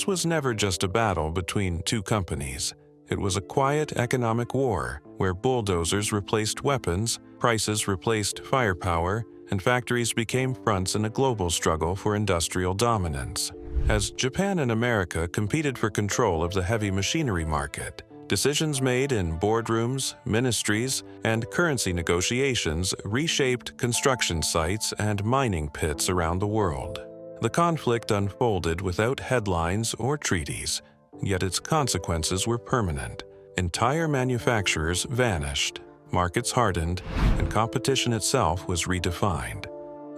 this was never just a battle between two companies. It was a quiet economic war where bulldozers replaced weapons, prices replaced firepower, and factories became fronts in a global struggle for industrial dominance. As Japan and America competed for control of the heavy machinery market, decisions made in boardrooms, ministries, and currency negotiations reshaped construction sites and mining pits around the world. The conflict unfolded without headlines or treaties, yet its consequences were permanent. Entire manufacturers vanished, markets hardened, and competition itself was redefined.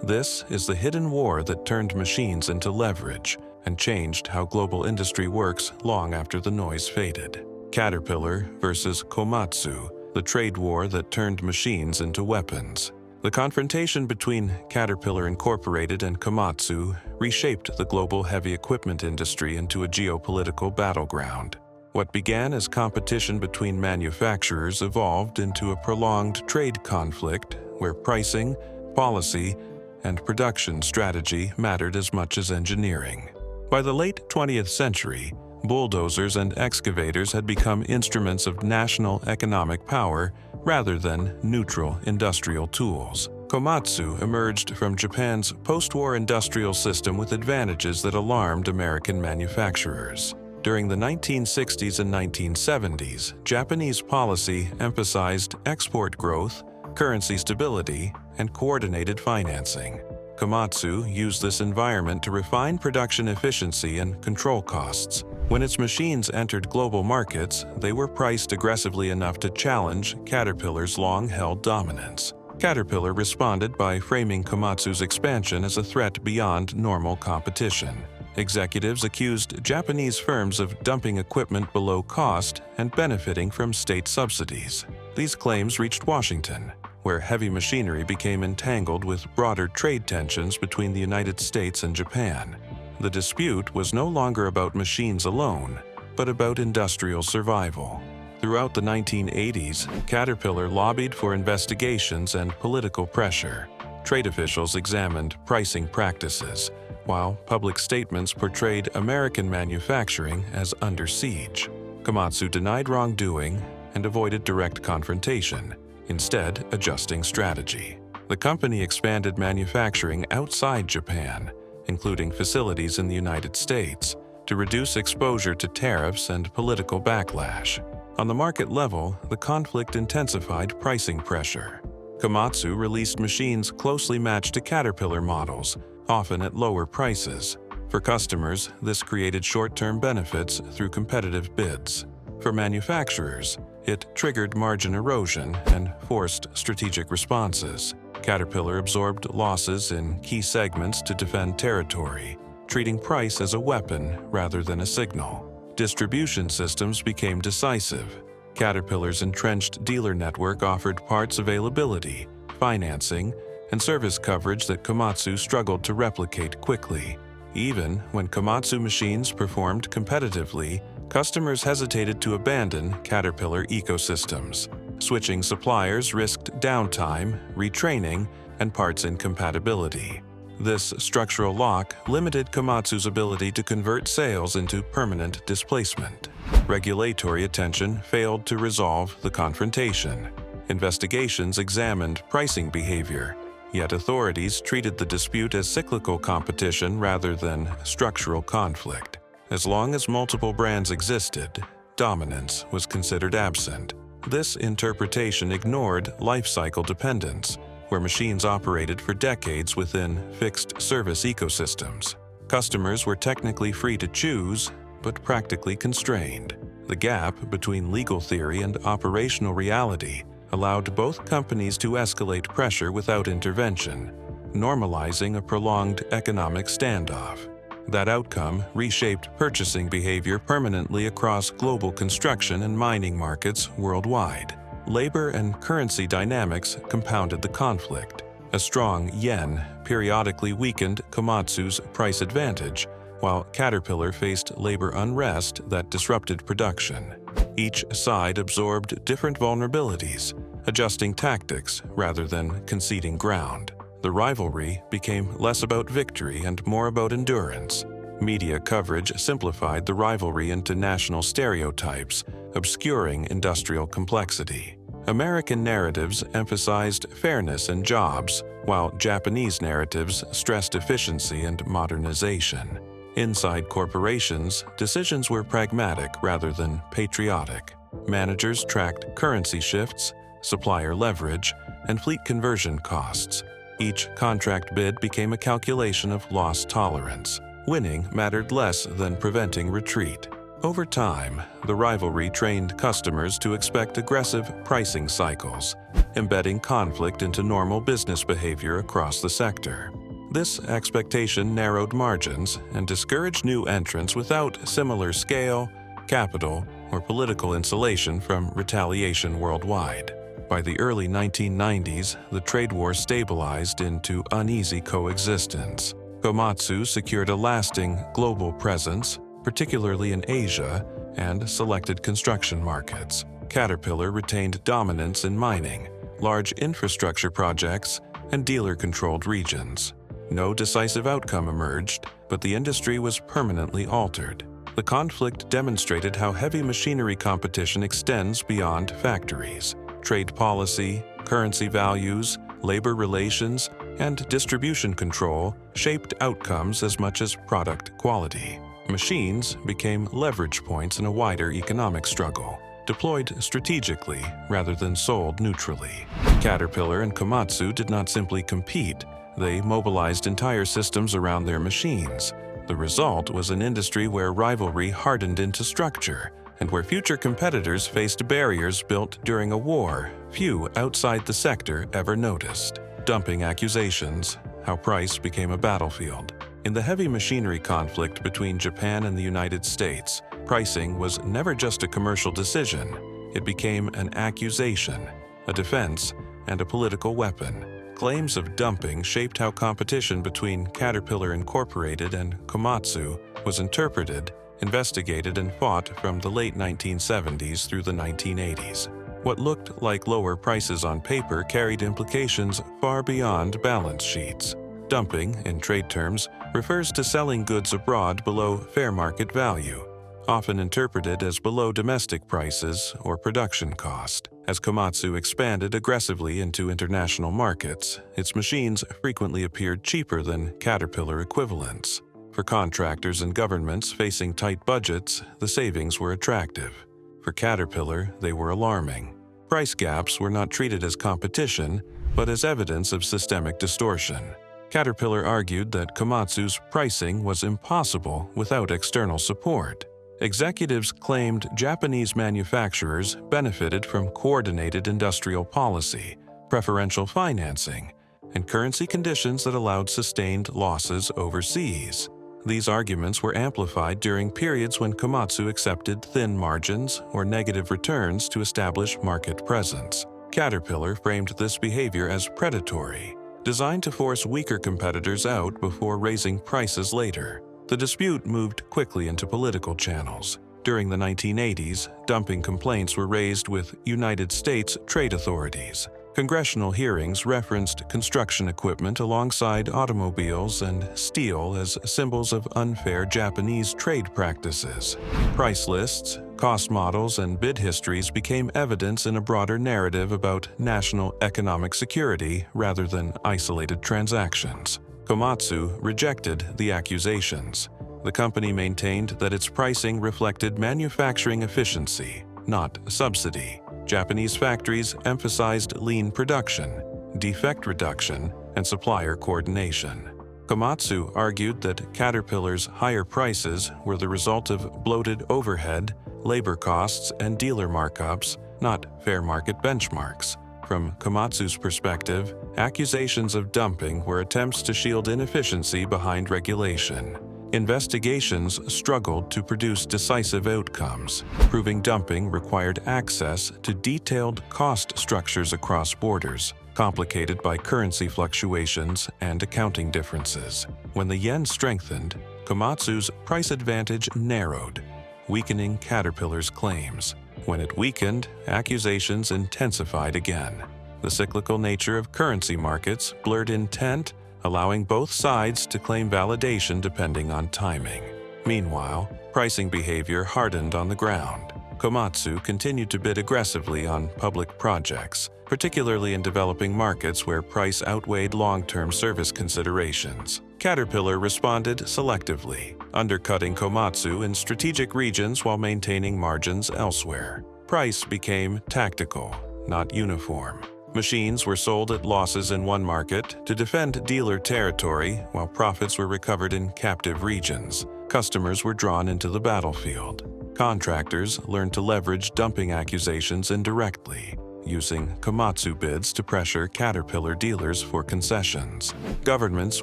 This is the hidden war that turned machines into leverage and changed how global industry works long after the noise faded. Caterpillar versus Komatsu, the trade war that turned machines into weapons. The confrontation between Caterpillar Incorporated and Komatsu reshaped the global heavy equipment industry into a geopolitical battleground. What began as competition between manufacturers evolved into a prolonged trade conflict where pricing, policy, and production strategy mattered as much as engineering. By the late 20th century, bulldozers and excavators had become instruments of national economic power rather than neutral industrial tools. Komatsu emerged from Japan's post-war industrial system with advantages that alarmed American manufacturers. During the 1960s and 1970s, Japanese policy emphasized export growth, currency stability, and coordinated financing. Komatsu used this environment to refine production efficiency and control costs. When its machines entered global markets, they were priced aggressively enough to challenge Caterpillar's long-held dominance. Caterpillar responded by framing Komatsu's expansion as a threat beyond normal competition. Executives accused Japanese firms of dumping equipment below cost and benefiting from state subsidies. These claims reached Washington, where heavy machinery became entangled with broader trade tensions between the United States and Japan. The dispute was no longer about machines alone, but about industrial survival. Throughout the 1980s, Caterpillar lobbied for investigations and political pressure. Trade officials examined pricing practices, while public statements portrayed American manufacturing as under siege. Komatsu denied wrongdoing and avoided direct confrontation, instead adjusting strategy. The company expanded manufacturing outside Japan, including facilities in the United States, to reduce exposure to tariffs and political backlash. On the market level, the conflict intensified pricing pressure. Komatsu released machines closely matched to Caterpillar models, often at lower prices. For customers, this created short-term benefits through competitive bids. For manufacturers, it triggered margin erosion and forced strategic responses. Caterpillar absorbed losses in key segments to defend territory, treating price as a weapon rather than a signal. Distribution systems became decisive. Caterpillar's entrenched dealer network offered parts availability, financing, and service coverage that Komatsu struggled to replicate quickly. Even when Komatsu machines performed competitively, customers hesitated to abandon Caterpillar ecosystems. Switching suppliers risked downtime, retraining, and parts incompatibility. This structural lock limited Komatsu's ability to convert sales into permanent displacement. Regulatory attention failed to resolve the confrontation. Investigations examined pricing behavior, yet authorities treated the dispute as cyclical competition rather than structural conflict. As long as multiple brands existed, dominance was considered absent. This interpretation ignored life cycle dependence, where machines operated for decades within fixed service ecosystems. Customers were technically free to choose, but practically constrained. The gap between legal theory and operational reality allowed both companies to escalate pressure without intervention, normalizing a prolonged economic standoff. That outcome reshaped purchasing behavior permanently across global construction and mining markets worldwide. Labor and currency dynamics compounded the conflict. A strong yen periodically weakened Komatsu's price advantage, while Caterpillar faced labor unrest that disrupted production. Each side absorbed different vulnerabilities, adjusting tactics rather than conceding ground. The rivalry became less about victory and more about endurance. Media coverage simplified the rivalry into national stereotypes, obscuring industrial complexity. American narratives emphasized fairness and jobs, while Japanese narratives stressed efficiency and modernization. Inside corporations, decisions were pragmatic rather than patriotic. Managers tracked currency shifts, supplier leverage, and fleet conversion costs. Each contract bid became a calculation of loss tolerance. Winning mattered less than preventing retreat. Over time, the rivalry trained customers to expect aggressive pricing cycles, embedding conflict into normal business behavior across the sector. This expectation narrowed margins and discouraged new entrants without similar scale, capital, or political insulation from retaliation worldwide. By the early 1990s, the trade war stabilized into uneasy coexistence. Komatsu secured a lasting global presence, particularly in Asia and selected construction markets. Caterpillar retained dominance in mining, large infrastructure projects, and dealer-controlled regions. No decisive outcome emerged, but the industry was permanently altered. The conflict demonstrated how heavy machinery competition extends beyond factories. Trade policy, currency values, labor relations, and distribution control shaped outcomes as much as product quality. Machines became leverage points in a wider economic struggle, deployed strategically rather than sold neutrally. Caterpillar and Komatsu did not simply compete, they mobilized entire systems around their machines. The result was an industry where rivalry hardened into structure, and where future competitors faced barriers built during a war few outside the sector ever noticed. Dumping accusations, how price became a battlefield. In the heavy machinery conflict between Japan and the United States, pricing was never just a commercial decision. It became an accusation, a defense, and a political weapon. Claims of dumping shaped how competition between Caterpillar Incorporated and Komatsu was interpreted, investigated, and fought from the late 1970s through the 1980s. What looked like lower prices on paper carried implications far beyond balance sheets. Dumping, in trade terms, refers to selling goods abroad below fair market value, often interpreted as below domestic prices or production cost. As Komatsu expanded aggressively into international markets, its machines frequently appeared cheaper than Caterpillar equivalents. For contractors and governments facing tight budgets, the savings were attractive. For Caterpillar, they were alarming. Price gaps were not treated as competition, but as evidence of systemic distortion. Caterpillar argued that Komatsu's pricing was impossible without external support. Executives claimed Japanese manufacturers benefited from coordinated industrial policy, preferential financing, and currency conditions that allowed sustained losses overseas. These arguments were amplified during periods when Komatsu accepted thin margins or negative returns to establish market presence. Caterpillar framed this behavior as predatory, designed to force weaker competitors out before raising prices later. The dispute moved quickly into political channels. During the 1980s, dumping complaints were raised with United States trade authorities. Congressional hearings referenced construction equipment alongside automobiles and steel as symbols of unfair Japanese trade practices. Price lists, cost models, and bid histories became evidence in a broader narrative about national economic security rather than isolated transactions. Komatsu rejected the accusations. The company maintained that its pricing reflected manufacturing efficiency, not subsidy. Japanese factories emphasized lean production, defect reduction, and supplier coordination. Komatsu argued that Caterpillar's higher prices were the result of bloated overhead, labor costs, and dealer markups, not fair market benchmarks. From Komatsu's perspective, accusations of dumping were attempts to shield inefficiency behind regulation. Investigations struggled to produce decisive outcomes. Proving dumping required access to detailed cost structures across borders, complicated by currency fluctuations and accounting differences. When the yen strengthened, Komatsu's price advantage narrowed, weakening Caterpillar's claims. When it weakened, accusations intensified again. The cyclical nature of currency markets blurred intent, allowing both sides to claim validation depending on timing. Meanwhile, pricing behavior hardened on the ground. Komatsu continued to bid aggressively on public projects, particularly in developing markets where price outweighed long-term service considerations. Caterpillar responded selectively, undercutting Komatsu in strategic regions while maintaining margins elsewhere. Price became tactical, not uniform. Machines were sold at losses in one market to defend dealer territory, while profits were recovered in captive regions. Customers were drawn into the battlefield. Contractors learned to leverage dumping accusations indirectly, using Komatsu bids to pressure Caterpillar dealers for concessions. Governments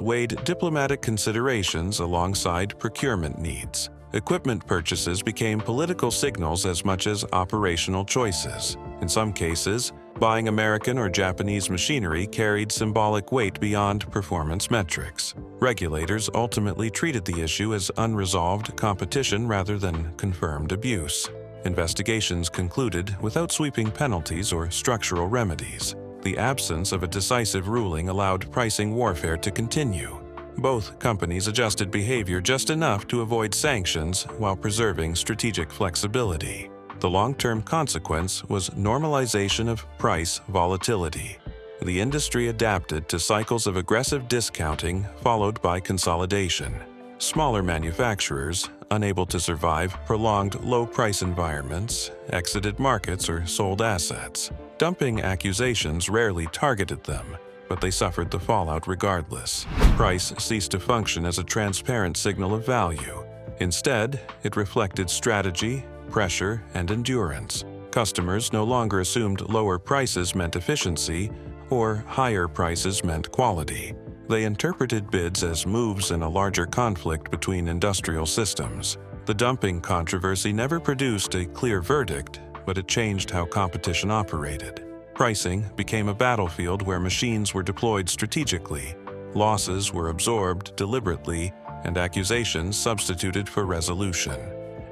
weighed diplomatic considerations alongside procurement needs. Equipment purchases became political signals as much as operational choices. In some cases, buying American or Japanese machinery carried symbolic weight beyond performance metrics. Regulators ultimately treated the issue as unresolved competition rather than confirmed abuse. Investigations concluded without sweeping penalties or structural remedies. The absence of a decisive ruling allowed pricing warfare to continue. Both companies adjusted behavior just enough to avoid sanctions while preserving strategic flexibility. The long-term consequence was normalization of price volatility. The industry adapted to cycles of aggressive discounting followed by consolidation. Smaller manufacturers, unable to survive prolonged low-price environments, exited markets or sold assets. Dumping accusations rarely targeted them, but they suffered the fallout regardless. Price ceased to function as a transparent signal of value. Instead, it reflected strategy, pressure, and endurance. Customers no longer assumed lower prices meant efficiency or higher prices meant quality. They interpreted bids as moves in a larger conflict between industrial systems. The dumping controversy never produced a clear verdict, but it changed how competition operated. Pricing became a battlefield where machines were deployed strategically, losses were absorbed deliberately, and accusations substituted for resolution.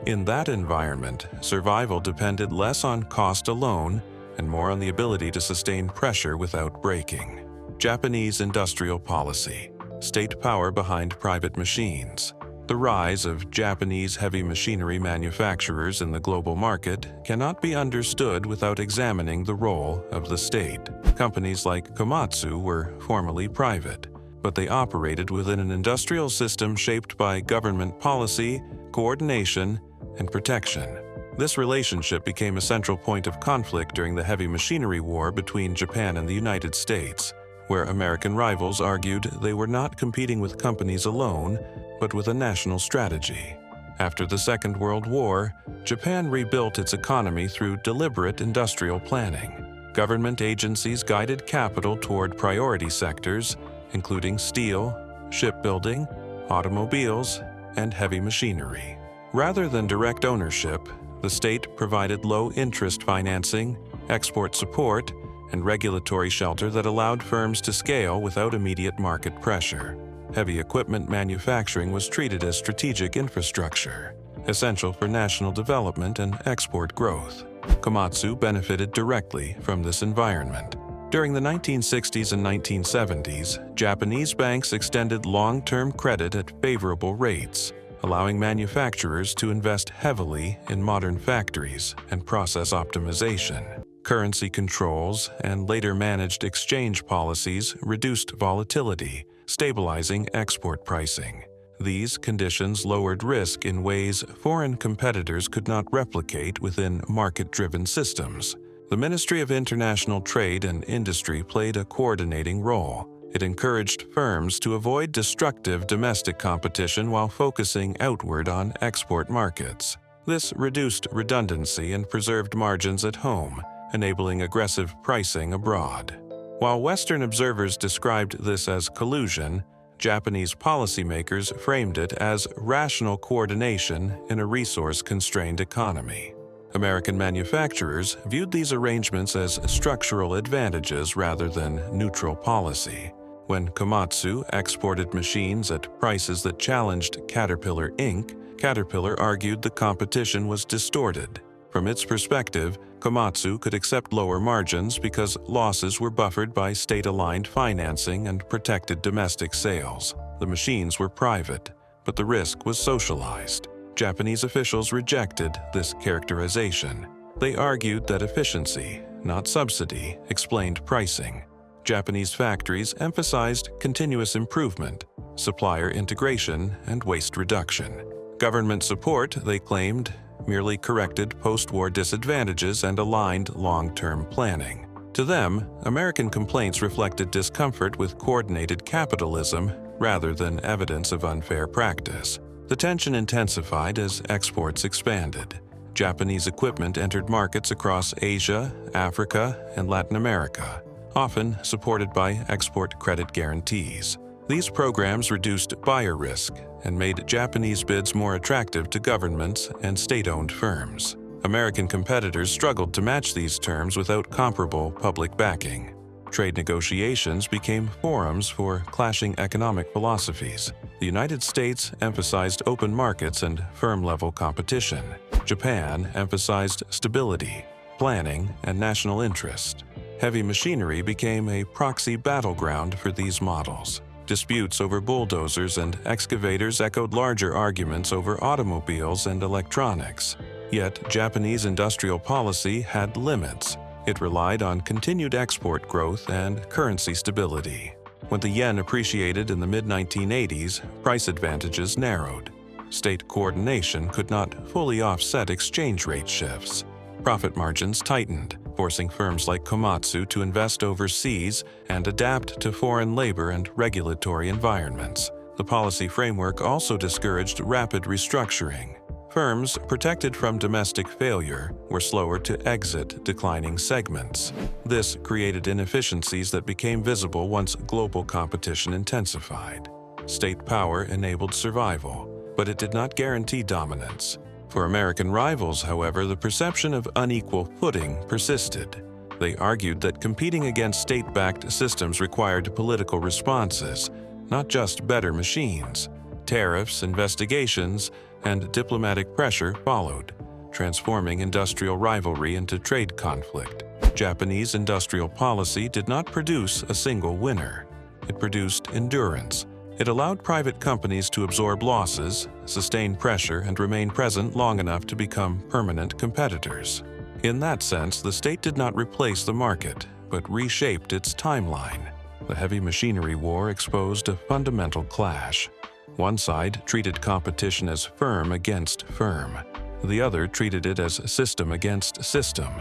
In that environment, survival depended less on cost alone and more on the ability to sustain pressure without breaking. Japanese industrial policy, state power behind private machines. The rise of Japanese heavy machinery manufacturers in the global market cannot be understood without examining the role of the state. Companies like Komatsu were formerly private, but they operated within an industrial system shaped by government policy, coordination, and protection. This relationship became a central point of conflict during the heavy machinery war between Japan and the United States, where American rivals argued they were not competing with companies alone, but with a national strategy. After the Second World War, Japan rebuilt its economy through deliberate industrial planning. Government agencies guided capital toward priority sectors, including steel, shipbuilding, automobiles, and heavy machinery. Rather than direct ownership, the state provided low-interest financing, export support, and regulatory shelter that allowed firms to scale without immediate market pressure. Heavy equipment manufacturing was treated as strategic infrastructure, essential for national development and export growth. Komatsu benefited directly from this environment. During the 1960s and 1970s, Japanese banks extended long-term credit at favorable rates, allowing manufacturers to invest heavily in modern factories and process optimization. Currency controls and later managed exchange policies reduced volatility, stabilizing export pricing. These conditions lowered risk in ways foreign competitors could not replicate within market-driven systems. The Ministry of International Trade and Industry played a coordinating role. It encouraged firms to avoid destructive domestic competition while focusing outward on export markets. This reduced redundancy and preserved margins at home, enabling aggressive pricing abroad. While Western observers described this as collusion, Japanese policymakers framed it as rational coordination in a resource-constrained economy. American manufacturers viewed these arrangements as structural advantages rather than neutral policy. When Komatsu exported machines at prices that challenged Caterpillar Inc., Caterpillar argued the competition was distorted. From its perspective, Komatsu could accept lower margins because losses were buffered by state-aligned financing and protected domestic sales. The machines were private, but the risk was socialized. Japanese officials rejected this characterization. They argued that efficiency, not subsidy, explained pricing. Japanese factories emphasized continuous improvement, supplier integration, and waste reduction. Government support, they claimed, merely corrected post-war disadvantages and aligned long-term planning. To them, American complaints reflected discomfort with coordinated capitalism rather than evidence of unfair practice. The tension intensified as exports expanded. Japanese equipment entered markets across Asia, Africa, and Latin America, often supported by export credit guarantees. These programs reduced buyer risk and made Japanese bids more attractive to governments and state-owned firms. American competitors struggled to match these terms without comparable public backing. Trade negotiations became forums for clashing economic philosophies. The United States emphasized open markets and firm-level competition. Japan emphasized stability, planning, and national interest. Heavy machinery became a proxy battleground for these models. Disputes over bulldozers and excavators echoed larger arguments over automobiles and electronics. Yet, Japanese industrial policy had limits. It relied on continued export growth and currency stability. When the yen appreciated in the mid-1980s, price advantages narrowed. State coordination could not fully offset exchange rate shifts. Profit margins tightened, forcing firms like Komatsu to invest overseas and adapt to foreign labor and regulatory environments. The policy framework also discouraged rapid restructuring. Firms protected from domestic failure were slower to exit declining segments. This created inefficiencies that became visible once global competition intensified. State power enabled survival, but it did not guarantee dominance. For American rivals, however, the perception of unequal footing persisted. They argued that competing against state-backed systems required political responses, not just better machines. Tariffs, investigations, and diplomatic pressure followed, transforming industrial rivalry into trade conflict. Japanese industrial policy did not produce a single winner. It produced endurance. It allowed private companies to absorb losses, sustain pressure, and remain present long enough to become permanent competitors. In that sense, the state did not replace the market, but reshaped its timeline. The heavy machinery war exposed a fundamental clash. One side treated competition as firm against firm. The other treated it as system against system.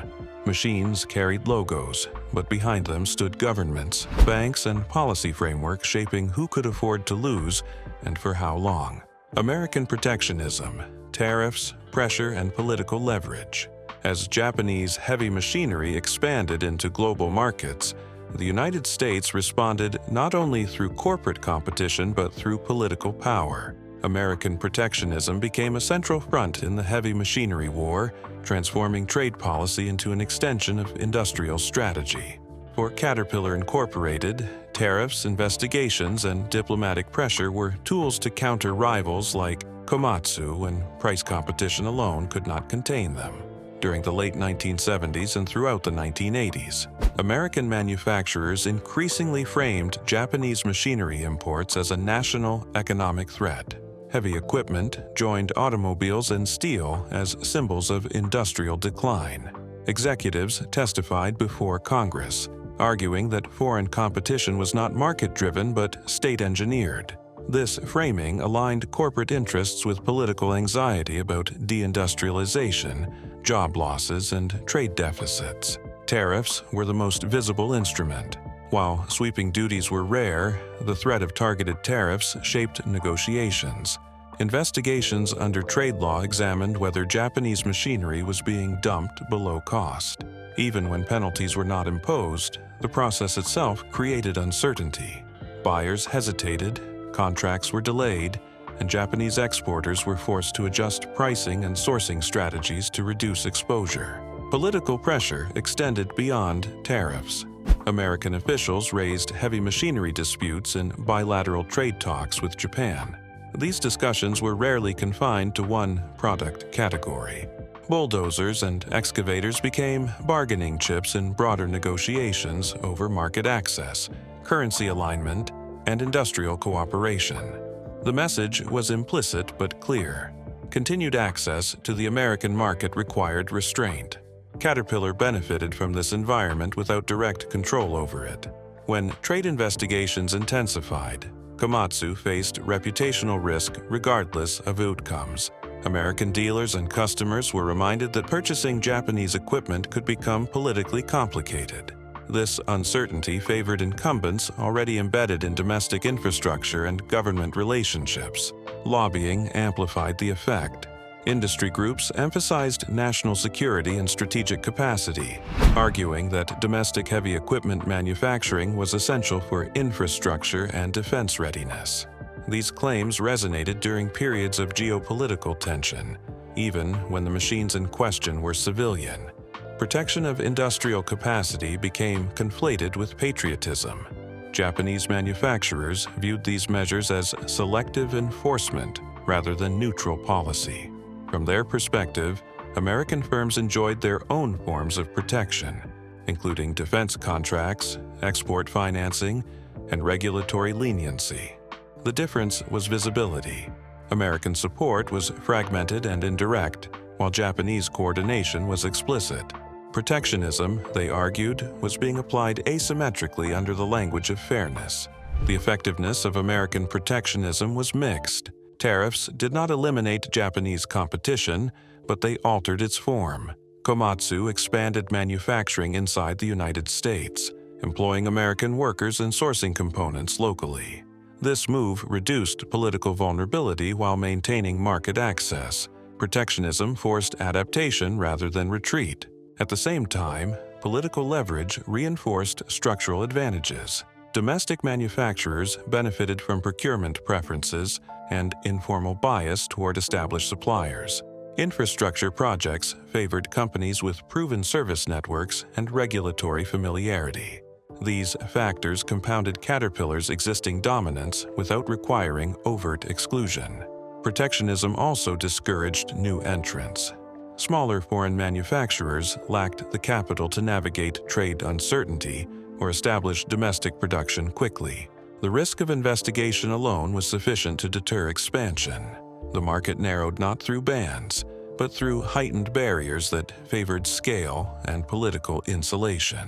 Machines carried logos, but behind them stood governments, banks, and policy frameworks shaping who could afford to lose and for how long. American protectionism, tariffs, pressure, and political leverage. As Japanese heavy machinery expanded into global markets, the United States responded not only through corporate competition but through political power. American protectionism became a central front in the heavy machinery war, transforming trade policy into an extension of industrial strategy. For Caterpillar Incorporated, tariffs, investigations, and diplomatic pressure were tools to counter rivals like Komatsu when price competition alone could not contain them. During the late 1970s and throughout the 1980s, American manufacturers increasingly framed Japanese machinery imports as a national economic threat. Heavy equipment joined automobiles and steel as symbols of industrial decline. Executives testified before Congress, arguing that foreign competition was not market-driven but state-engineered. This framing aligned corporate interests with political anxiety about deindustrialization, job losses, and trade deficits. Tariffs were the most visible instrument. While sweeping duties were rare, the threat of targeted tariffs shaped negotiations. Investigations under trade law examined whether Japanese machinery was being dumped below cost. Even when penalties were not imposed, the process itself created uncertainty. Buyers hesitated, contracts were delayed, and Japanese exporters were forced to adjust pricing and sourcing strategies to reduce exposure. Political pressure extended beyond tariffs. American officials raised heavy machinery disputes in bilateral trade talks with Japan. These discussions were rarely confined to one product category. Bulldozers and excavators became bargaining chips in broader negotiations over market access, currency alignment, and industrial cooperation. The message was implicit but clear. Continued access to the American market required restraint. Caterpillar benefited from this environment without direct control over it. When trade investigations intensified, Komatsu faced reputational risk regardless of outcomes. American dealers and customers were reminded that purchasing Japanese equipment could become politically complicated. This uncertainty favored incumbents already embedded in domestic infrastructure and government relationships. Lobbying amplified the effect. Industry groups emphasized national security and strategic capacity, arguing that domestic heavy equipment manufacturing was essential for infrastructure and defense readiness. These claims resonated during periods of geopolitical tension, even when the machines in question were civilian. Protection of industrial capacity became conflated with patriotism. Japanese manufacturers viewed these measures as selective enforcement rather than neutral policy. From their perspective, American firms enjoyed their own forms of protection, including defense contracts, export financing, and regulatory leniency. The difference was visibility. American support was fragmented and indirect, while Japanese coordination was explicit. Protectionism, they argued, was being applied asymmetrically under the language of fairness. The effectiveness of American protectionism was mixed. Tariffs did not eliminate Japanese competition, but they altered its form. Komatsu expanded manufacturing inside the United States, employing American workers and sourcing components locally. This move reduced political vulnerability while maintaining market access. Protectionism forced adaptation rather than retreat. At the same time, political leverage reinforced structural advantages. Domestic manufacturers benefited from procurement preferences and informal bias toward established suppliers. Infrastructure projects favored companies with proven service networks and regulatory familiarity. These factors compounded Caterpillar's existing dominance without requiring overt exclusion. Protectionism also discouraged new entrants. Smaller foreign manufacturers lacked the capital to navigate trade uncertainty or establish domestic production quickly. The risk of investigation alone was sufficient to deter expansion. The market narrowed not through bans, but through heightened barriers that favored scale and political insulation.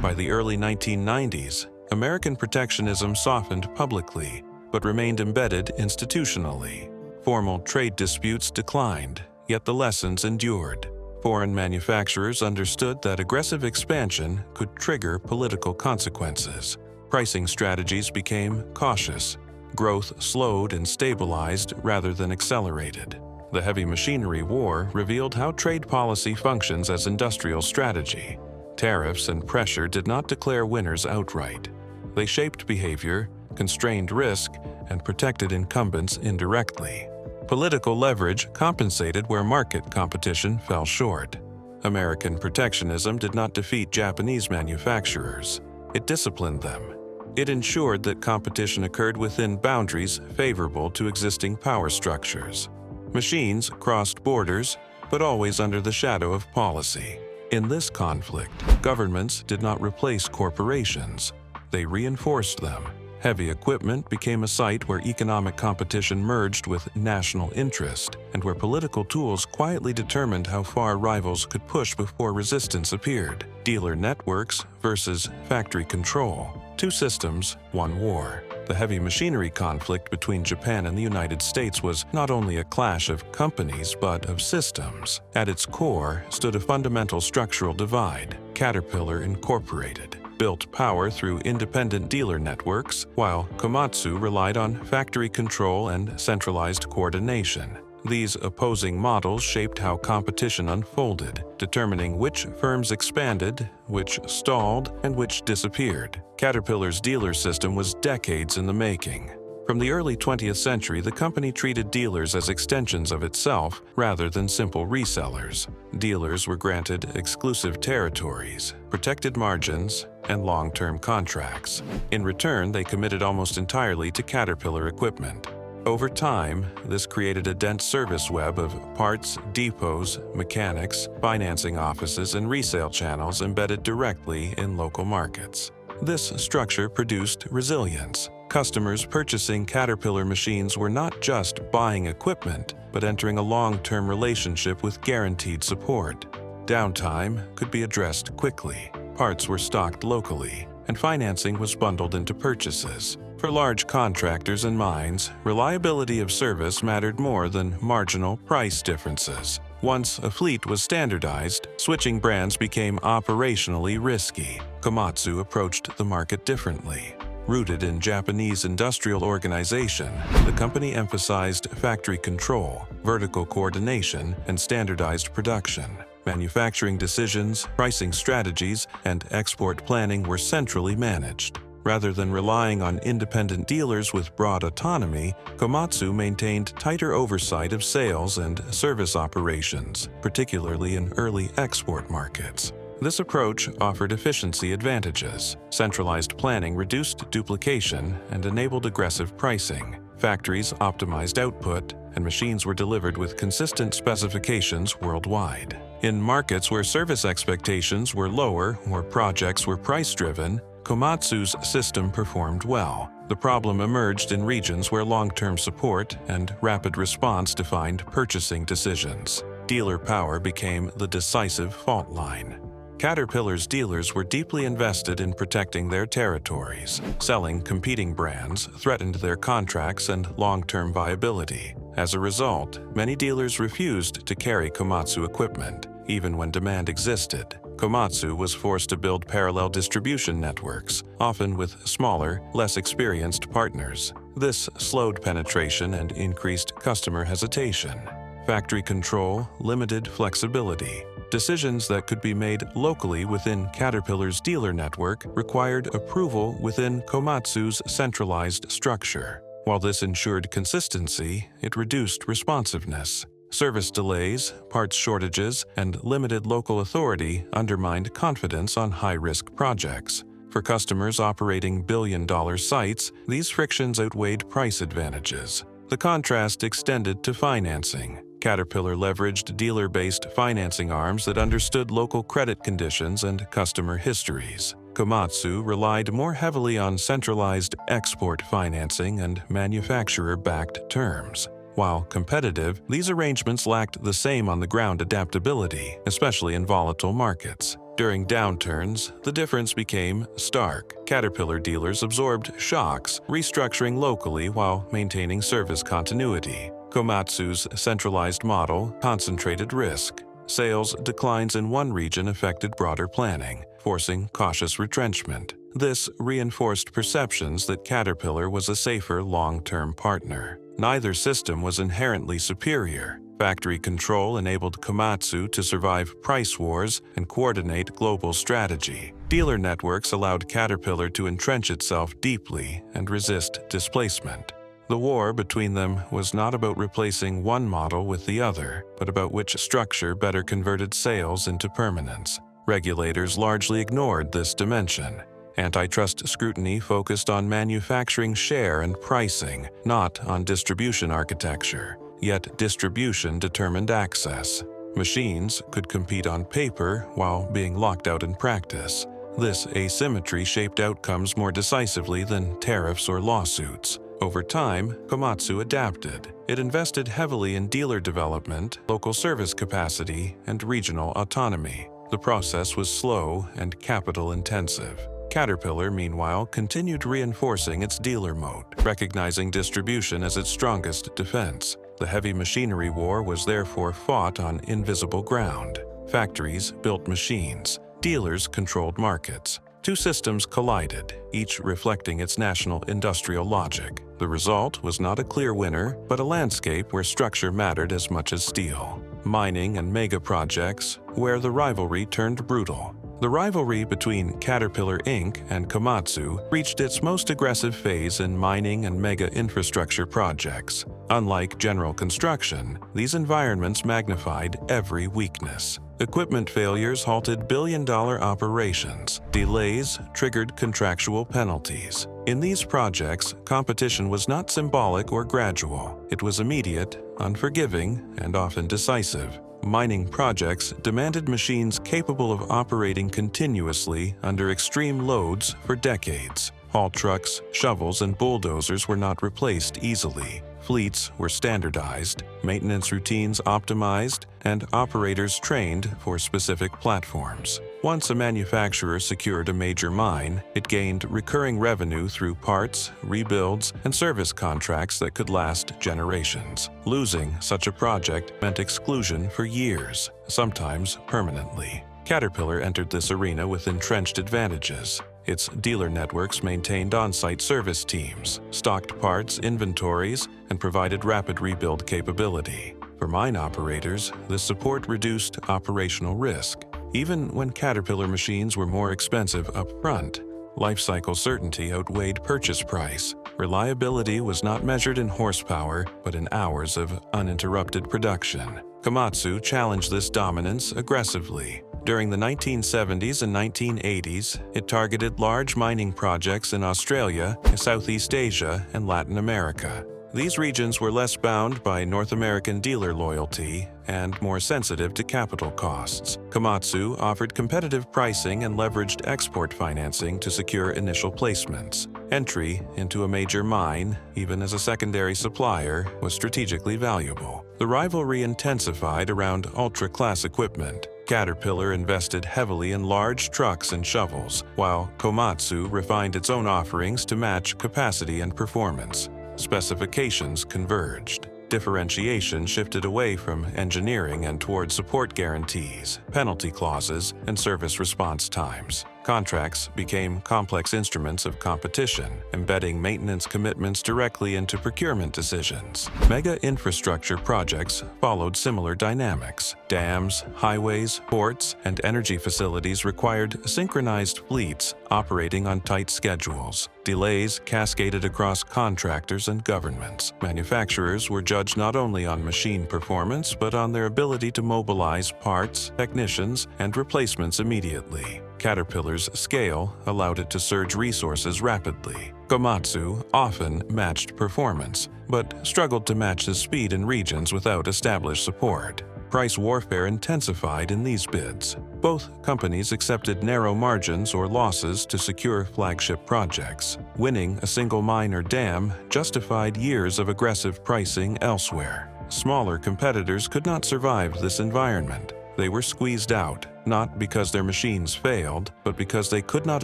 By the early 1990s, American protectionism softened publicly, but remained embedded institutionally. Formal trade disputes declined, yet the lessons endured. Foreign manufacturers understood that aggressive expansion could trigger political consequences. Pricing strategies became cautious. Growth slowed and stabilized rather than accelerated. The heavy machinery war revealed how trade policy functions as industrial strategy. Tariffs and pressure did not declare winners outright. They shaped behavior, constrained risk, and protected incumbents indirectly. Political leverage compensated where market competition fell short. American protectionism did not defeat Japanese manufacturers. It disciplined them. It ensured that competition occurred within boundaries favorable to existing power structures. Machines crossed borders, but always under the shadow of policy. In this conflict, governments did not replace corporations. They reinforced them. Heavy equipment became a site where economic competition merged with national interest, and where political tools quietly determined how far rivals could push before resistance appeared. Dealer networks versus factory control. Two systems, one war. The heavy machinery conflict between Japan and the United States was not only a clash of companies, but of systems. At its core stood a fundamental structural divide. Caterpillar Incorporated built power through independent dealer networks, while Komatsu relied on factory control and centralized coordination. These opposing models shaped how competition unfolded, determining which firms expanded, which stalled, and which disappeared. Caterpillar's dealer system was decades in the making. From the early 20th century, the company treated dealers as extensions of itself rather than simple resellers. Dealers were granted exclusive territories, protected margins, and long-term contracts. In return, they committed almost entirely to Caterpillar equipment. Over time, this created a dense service web of parts, depots, mechanics, financing offices, and resale channels embedded directly in local markets. This structure produced resilience. Customers purchasing Caterpillar machines were not just buying equipment, but entering a long-term relationship with guaranteed support. Downtime could be addressed quickly, parts were stocked locally, and financing was bundled into purchases. For large contractors and mines, reliability of service mattered more than marginal price differences. Once a fleet was standardized, switching brands became operationally risky. Komatsu approached the market differently. Rooted in Japanese industrial organization, the company emphasized factory control, vertical coordination, and standardized production. Manufacturing decisions, pricing strategies, and export planning were centrally managed. Rather than relying on independent dealers with broad autonomy, Komatsu maintained tighter oversight of sales and service operations, particularly in early export markets. This approach offered efficiency advantages. Centralized planning reduced duplication and enabled aggressive pricing. Factories optimized output, and machines were delivered with consistent specifications worldwide. In markets where service expectations were lower or projects were price-driven, Komatsu's system performed well. The problem emerged in regions where long-term support and rapid response defined purchasing decisions. Dealer power became the decisive fault line. Caterpillar's dealers were deeply invested in protecting their territories. Selling competing brands threatened their contracts and long-term viability. As a result, many dealers refused to carry Komatsu equipment, even when demand existed. Komatsu was forced to build parallel distribution networks, often with smaller, less experienced partners. This slowed penetration and increased customer hesitation. Factory control limited flexibility. Decisions that could be made locally within Caterpillar's dealer network required approval within Komatsu's centralized structure. While this ensured consistency, it reduced responsiveness. Service delays, parts shortages, and limited local authority undermined confidence on high-risk projects. For customers operating billion-dollar sites, these frictions outweighed price advantages. The contrast extended to financing. Caterpillar leveraged dealer-based financing arms that understood local credit conditions and customer histories. Komatsu relied more heavily on centralized export financing and manufacturer-backed terms. While competitive, these arrangements lacked the same on-the-ground adaptability, especially in volatile markets. During downturns, the difference became stark. Caterpillar dealers absorbed shocks, restructuring locally while maintaining service continuity. Komatsu's centralized model concentrated risk. Sales declines in one region affected broader planning, forcing cautious retrenchment. This reinforced perceptions that Caterpillar was a safer long-term partner. Neither system was inherently superior. Factory control enabled Komatsu to survive price wars and coordinate global strategy. Dealer networks allowed Caterpillar to entrench itself deeply and resist displacement. The war between them was not about replacing one model with the other, but about which structure better converted sales into permanence. Regulators largely ignored this dimension. Antitrust scrutiny focused on manufacturing share and pricing, not on distribution architecture. Yet distribution determined access. Machines could compete on paper while being locked out in practice. This asymmetry shaped outcomes more decisively than tariffs or lawsuits. Over time, Komatsu adapted. It invested heavily in dealer development, local service capacity, and regional autonomy. The process was slow and capital-intensive. Caterpillar, meanwhile, continued reinforcing its dealer moat, recognizing distribution as its strongest defense. The heavy machinery war was therefore fought on invisible ground. Factories built machines. Dealers controlled markets. Two systems collided, each reflecting its national industrial logic. The result was not a clear winner, but a landscape where structure mattered as much as steel. Mining and mega projects, where the rivalry turned brutal. The rivalry between Caterpillar Inc. and Komatsu reached its most aggressive phase in mining and mega infrastructure projects. Unlike general construction, these environments magnified every weakness. Equipment failures halted billion-dollar operations. Delays triggered contractual penalties. In these projects, competition was not symbolic or gradual. It was immediate, unforgiving, and often decisive. Mining projects demanded machines capable of operating continuously under extreme loads for decades. Haul trucks, shovels, and bulldozers were not replaced easily. Fleets were standardized, maintenance routines optimized, and operators trained for specific platforms. Once a manufacturer secured a major mine, it gained recurring revenue through parts, rebuilds, and service contracts that could last generations. Losing such a project meant exclusion for years, sometimes permanently. Caterpillar entered this arena with entrenched advantages. Its dealer networks maintained on-site service teams, stocked parts inventories, and provided rapid rebuild capability. For mine operators, this support reduced operational risk. Even when Caterpillar machines were more expensive up front, lifecycle certainty outweighed purchase price. Reliability was not measured in horsepower, but in hours of uninterrupted production. Komatsu challenged this dominance aggressively. During the 1970s and 1980s, it targeted large mining projects in Australia, Southeast Asia, and Latin America. These regions were less bound by North American dealer loyalty and more sensitive to capital costs. Komatsu offered competitive pricing and leveraged export financing to secure initial placements. Entry into a major mine, even as a secondary supplier, was strategically valuable. The rivalry intensified around ultra-class equipment. Caterpillar invested heavily in large trucks and shovels, while Komatsu refined its own offerings to match capacity and performance. Specifications converged. Differentiation shifted away from engineering and toward support guarantees, penalty clauses, and service response times. Contracts became complex instruments of competition, embedding maintenance commitments directly into procurement decisions. Mega infrastructure projects followed similar dynamics. Dams, highways, ports, and energy facilities required synchronized fleets operating on tight schedules. Delays cascaded across contractors and governments. Manufacturers were judged not only on machine performance, but on their ability to mobilize parts, technicians, and replacements immediately. Caterpillar's scale allowed it to surge resources rapidly. Komatsu often matched performance, but struggled to match the speed in regions without established support. Price warfare intensified in these bids. Both companies accepted narrow margins or losses to secure flagship projects. Winning a single mine or dam justified years of aggressive pricing elsewhere. Smaller competitors could not survive this environment. They were squeezed out, not because their machines failed, but because they could not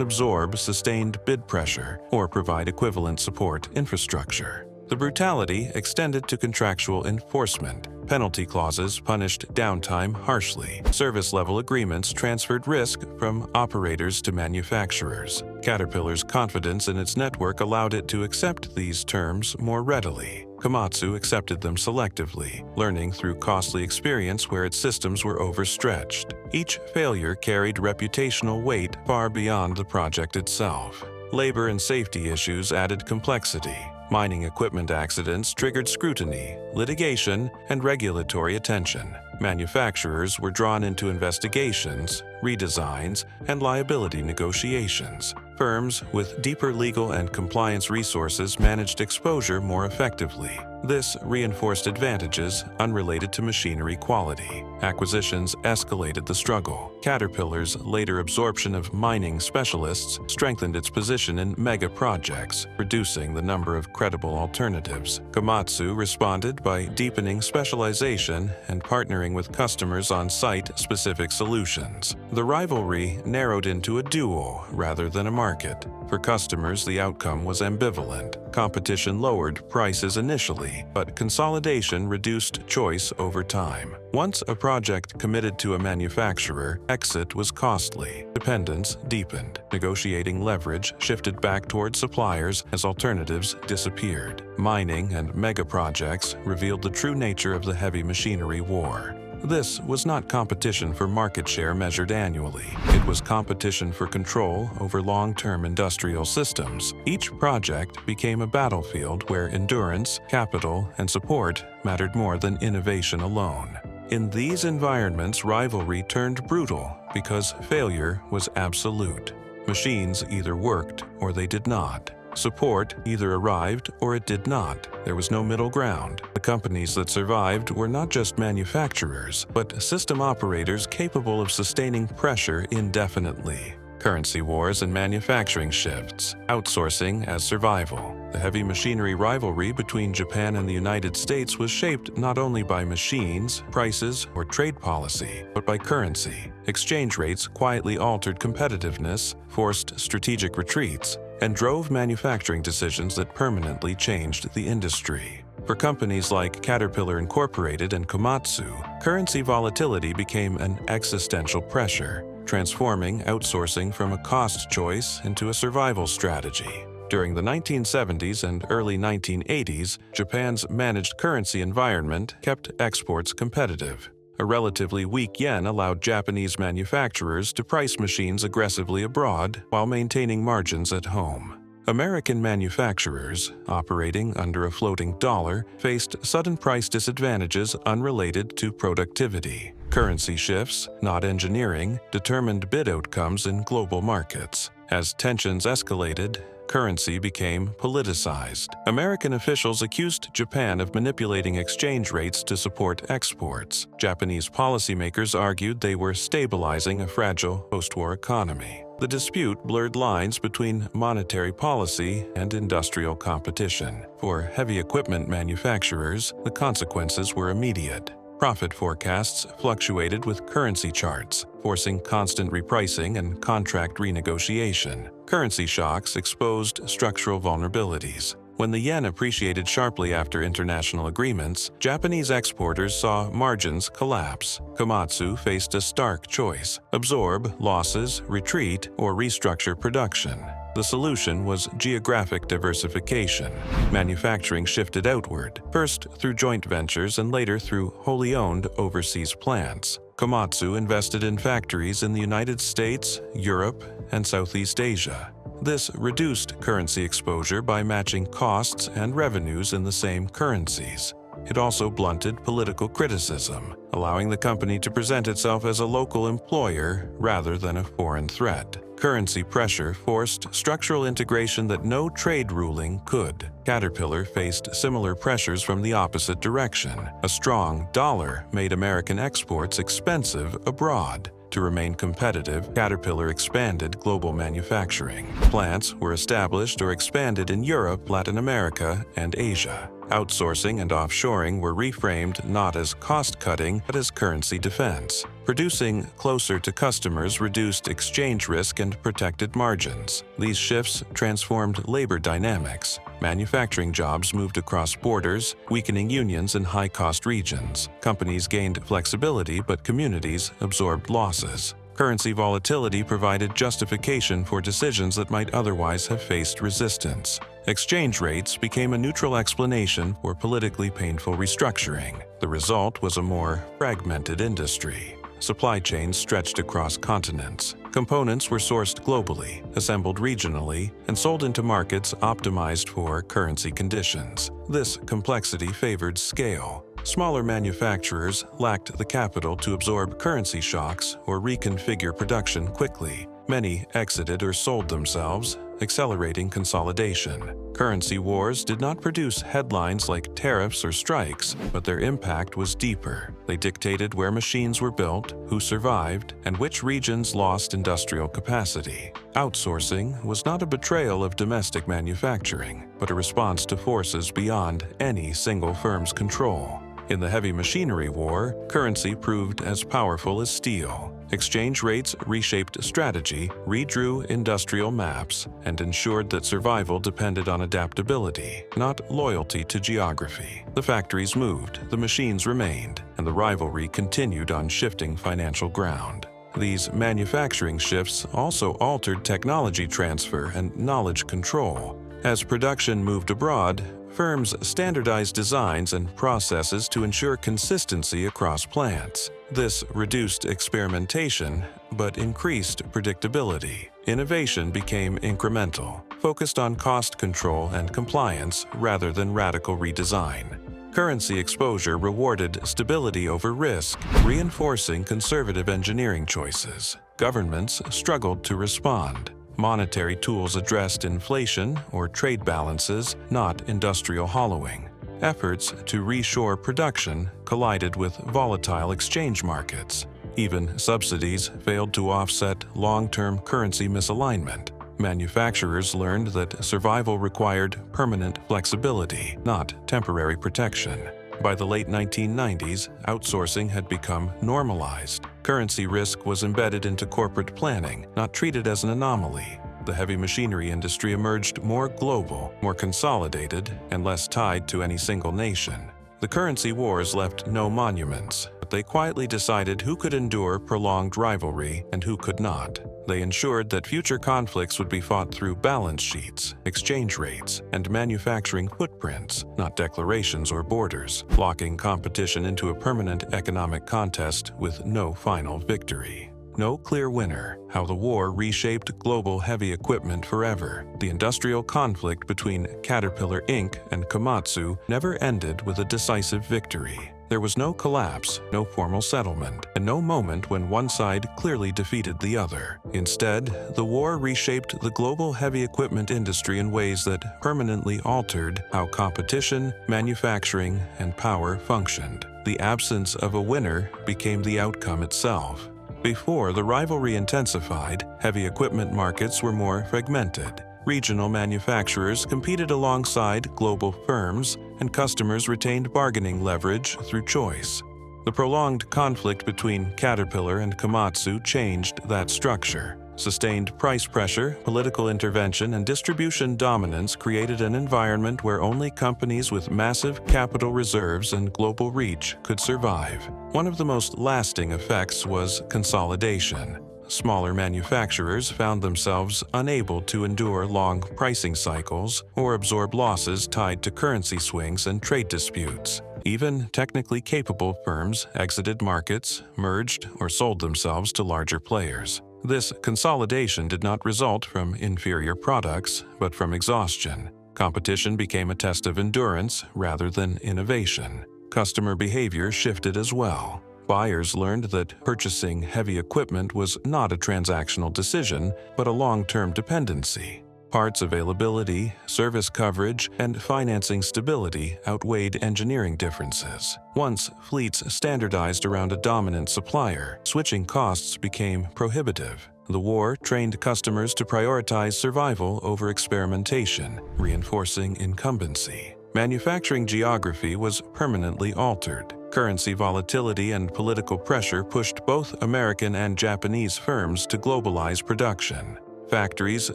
absorb sustained bid pressure or provide equivalent support infrastructure. The brutality extended to contractual enforcement. Penalty clauses punished downtime harshly. Service-level agreements transferred risk from operators to manufacturers. Caterpillar's confidence in its network allowed it to accept these terms more readily. Komatsu accepted them selectively, learning through costly experience where its systems were overstretched. Each failure carried reputational weight far beyond the project itself. Labor and safety issues added complexity. Mining equipment accidents triggered scrutiny, litigation, and regulatory attention. Manufacturers were drawn into investigations, redesigns, and liability negotiations. Firms with deeper legal and compliance resources managed exposure more effectively. This reinforced advantages unrelated to machinery quality. Acquisitions escalated the struggle. Caterpillar's later absorption of mining specialists strengthened its position in mega projects, reducing the number of credible alternatives. Komatsu responded by deepening specialization and partnering with customers on site-specific solutions. The rivalry narrowed into a duel rather than a market. For customers, the outcome was ambivalent. Competition lowered prices initially, but consolidation reduced choice over time. Once a project committed to a manufacturer, exit was costly. Dependence deepened. Negotiating leverage shifted back toward suppliers as alternatives disappeared. Mining and mega projects revealed the true nature of the heavy machinery war. This was not competition for market share measured annually. It was competition for control over long-term industrial systems. Each project became a battlefield where endurance, capital, and support mattered more than innovation alone. In these environments, rivalry turned brutal because failure was absolute. Machines either worked or they did not. Support either arrived or it did not. There was no middle ground. The companies that survived were not just manufacturers, but system operators capable of sustaining pressure indefinitely. Currency wars and manufacturing shifts. Outsourcing as survival. The heavy machinery rivalry between Japan and the United States was shaped not only by machines, prices, or trade policy, but by currency. Exchange rates quietly altered competitiveness, forced strategic retreats, and drove manufacturing decisions that permanently changed the industry. For companies like Caterpillar Incorporated and Komatsu, currency volatility became an existential pressure, transforming outsourcing from a cost choice into a survival strategy. During the 1970s and early 1980s, Japan's managed currency environment kept exports competitive. A relatively weak yen allowed Japanese manufacturers to price machines aggressively abroad while maintaining margins at home. American manufacturers, operating under a floating dollar, faced sudden price disadvantages unrelated to productivity. Currency shifts, not engineering, determined bid outcomes in global markets. As tensions escalated, currency became politicized. American officials accused Japan of manipulating exchange rates to support exports. Japanese policymakers argued they were stabilizing a fragile post-war economy. The dispute blurred lines between monetary policy and industrial competition. For heavy equipment manufacturers, the consequences were immediate. Profit forecasts fluctuated with currency charts, forcing constant repricing and contract renegotiation. Currency shocks exposed structural vulnerabilities. When the yen appreciated sharply after international agreements, Japanese exporters saw margins collapse. Komatsu faced a stark choice: absorb losses, retreat, or restructure production. The solution was geographic diversification. Manufacturing shifted outward, first through joint ventures and later through wholly owned overseas plants. Komatsu invested in factories in the United States, Europe, and Southeast Asia. This reduced currency exposure by matching costs and revenues in the same currencies. It also blunted political criticism, allowing the company to present itself as a local employer rather than a foreign threat. Currency pressure forced structural integration that no trade ruling could. Caterpillar faced similar pressures from the opposite direction. A strong dollar made American exports expensive abroad. To remain competitive, Caterpillar expanded global manufacturing. Plants were established or expanded in Europe, Latin America, and Asia. Outsourcing and offshoring were reframed not as cost-cutting but as currency defense. Producing closer to customers reduced exchange risk and protected margins. These shifts transformed labor dynamics. Manufacturing jobs moved across borders, weakening unions in high-cost regions. Companies gained flexibility, but communities absorbed losses. Currency volatility provided justification for decisions that might otherwise have faced resistance. Exchange rates became a neutral explanation for politically painful restructuring. The result was a more fragmented industry. Supply chains stretched across continents. Components were sourced globally, assembled regionally, and sold into markets optimized for currency conditions. This complexity favored scale. Smaller manufacturers lacked the capital to absorb currency shocks or reconfigure production quickly. Many exited or sold themselves, accelerating consolidation. Currency wars did not produce headlines like tariffs or strikes, but their impact was deeper. They dictated where machines were built, who survived, and which regions lost industrial capacity. Outsourcing was not a betrayal of domestic manufacturing, but a response to forces beyond any single firm's control. In the heavy machinery war, currency proved as powerful as steel. Exchange rates reshaped strategy, redrew industrial maps, and ensured that survival depended on adaptability, not loyalty to geography. The factories moved, the machines remained, and the rivalry continued on shifting financial ground. These manufacturing shifts also altered technology transfer and knowledge control. As production moved abroad, firms standardized designs and processes to ensure consistency across plants. This reduced experimentation, but increased predictability. Innovation became incremental, focused on cost control and compliance rather than radical redesign. Currency exposure rewarded stability over risk, reinforcing conservative engineering choices. Governments struggled to respond. Monetary tools addressed inflation or trade balances, not industrial hollowing. Efforts to reshore production collided with volatile exchange markets. Even subsidies failed to offset long-term currency misalignment. Manufacturers learned that survival required permanent flexibility, not temporary protection. By the late 1990s, outsourcing had become normalized. Currency risk was embedded into corporate planning, not treated as an anomaly. The heavy machinery industry emerged more global, more consolidated, and less tied to any single nation. The currency wars left no monuments, but they quietly decided who could endure prolonged rivalry and who could not. They ensured that future conflicts would be fought through balance sheets, exchange rates, and manufacturing footprints, not declarations or borders, locking competition into a permanent economic contest with no final victory. No clear winner. How the war reshaped global heavy equipment forever. The industrial conflict between Caterpillar Inc. and Komatsu never ended with a decisive victory. There was no collapse, no formal settlement, and no moment when one side clearly defeated the other. Instead, the war reshaped the global heavy equipment industry in ways that permanently altered how competition, manufacturing, and power functioned. The absence of a winner became the outcome itself. Before the rivalry intensified, heavy equipment markets were more fragmented. Regional manufacturers competed alongside global firms, and customers retained bargaining leverage through choice. The prolonged conflict between Caterpillar and Komatsu changed that structure. Sustained price pressure, political intervention, and distribution dominance created an environment where only companies with massive capital reserves and global reach could survive. One of the most lasting effects was consolidation. Smaller manufacturers found themselves unable to endure long pricing cycles or absorb losses tied to currency swings and trade disputes. Even technically capable firms exited markets, merged, or sold themselves to larger players. This consolidation did not result from inferior products, but from exhaustion. Competition became a test of endurance rather than innovation. Customer behavior shifted as well. Buyers learned that purchasing heavy equipment was not a transactional decision, but a long-term dependency. Parts availability, service coverage, and financing stability outweighed engineering differences. Once fleets standardized around a dominant supplier, switching costs became prohibitive. The war trained customers to prioritize survival over experimentation, reinforcing incumbency. Manufacturing geography was permanently altered. Currency volatility and political pressure pushed both American and Japanese firms to globalize production. Factories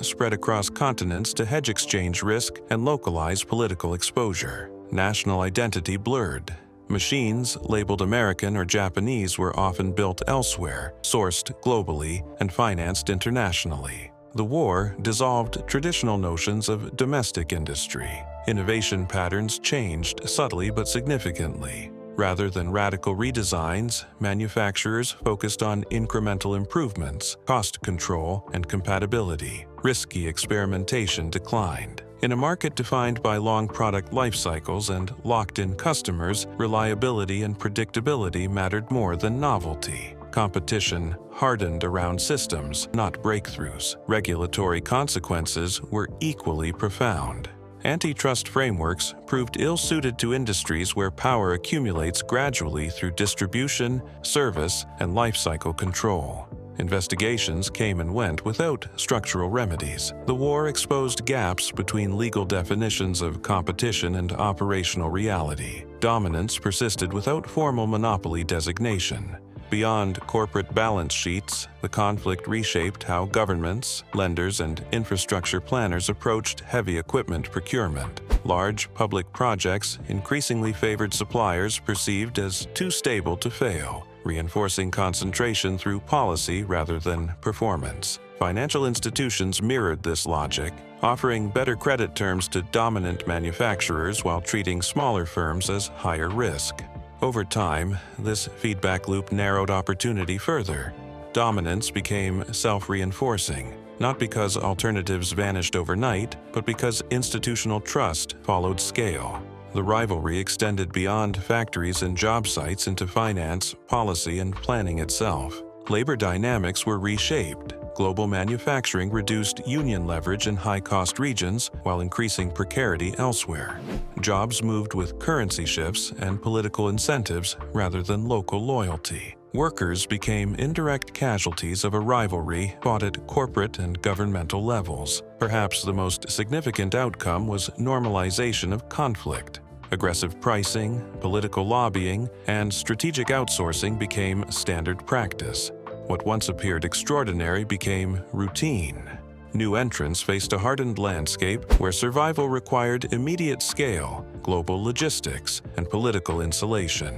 spread across continents to hedge exchange risk and localize political exposure. National identity blurred. Machines labeled American or Japanese were often built elsewhere, sourced globally, and financed internationally. The war dissolved traditional notions of domestic industry. Innovation patterns changed subtly but significantly. Rather than radical redesigns, manufacturers focused on incremental improvements, cost control, and compatibility. Risky experimentation declined. In a market defined by long product life cycles and locked-in customers, reliability and predictability mattered more than novelty. Competition hardened around systems, not breakthroughs. Regulatory consequences were equally profound. Antitrust frameworks proved ill-suited to industries where power accumulates gradually through distribution, service, and lifecycle control. Investigations came and went without structural remedies. The war exposed gaps between legal definitions of competition and operational reality. Dominance persisted without formal monopoly designation. Beyond corporate balance sheets, the conflict reshaped how governments, lenders, and infrastructure planners approached heavy equipment procurement. Large public projects increasingly favored suppliers perceived as too stable to fail, reinforcing concentration through policy rather than performance. Financial institutions mirrored this logic, offering better credit terms to dominant manufacturers while treating smaller firms as higher risk. Over time, this feedback loop narrowed opportunity further. Dominance became self-reinforcing, not because alternatives vanished overnight, but because institutional trust followed scale. The rivalry extended beyond factories and job sites into finance, policy, and planning itself. Labor dynamics were reshaped. Global manufacturing reduced union leverage in high-cost regions while increasing precarity elsewhere. Jobs moved with currency shifts and political incentives rather than local loyalty. Workers became indirect casualties of a rivalry fought at corporate and governmental levels. Perhaps the most significant outcome was normalization of conflict. Aggressive pricing, political lobbying, and strategic outsourcing became standard practice. What once appeared extraordinary became routine. New entrants faced a hardened landscape where survival required immediate scale, global logistics, and political insulation.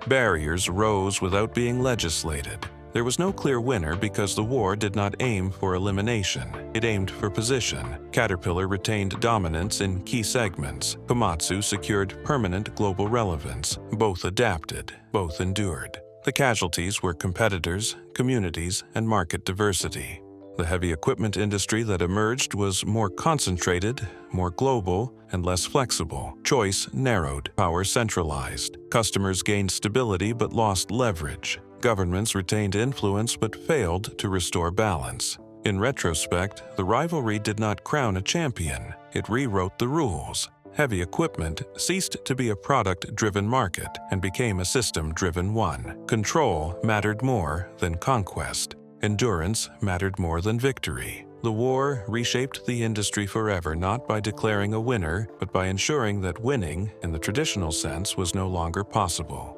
Barriers rose without being legislated. There was no clear winner because the war did not aim for elimination. It aimed for position. Caterpillar retained dominance in key segments. Komatsu secured permanent global relevance. Both adapted. Both endured. The casualties were competitors, communities, and market diversity. The heavy equipment industry that emerged was more concentrated, more global, and less flexible. Choice narrowed, power centralized. Customers gained stability but lost leverage. Governments retained influence but failed to restore balance. In retrospect, the rivalry did not crown a champion. It rewrote the rules. Heavy equipment ceased to be a product-driven market and became a system-driven one. Control mattered more than conquest. Endurance mattered more than victory. The war reshaped the industry forever, not by declaring a winner, but by ensuring that winning, in the traditional sense, was no longer possible.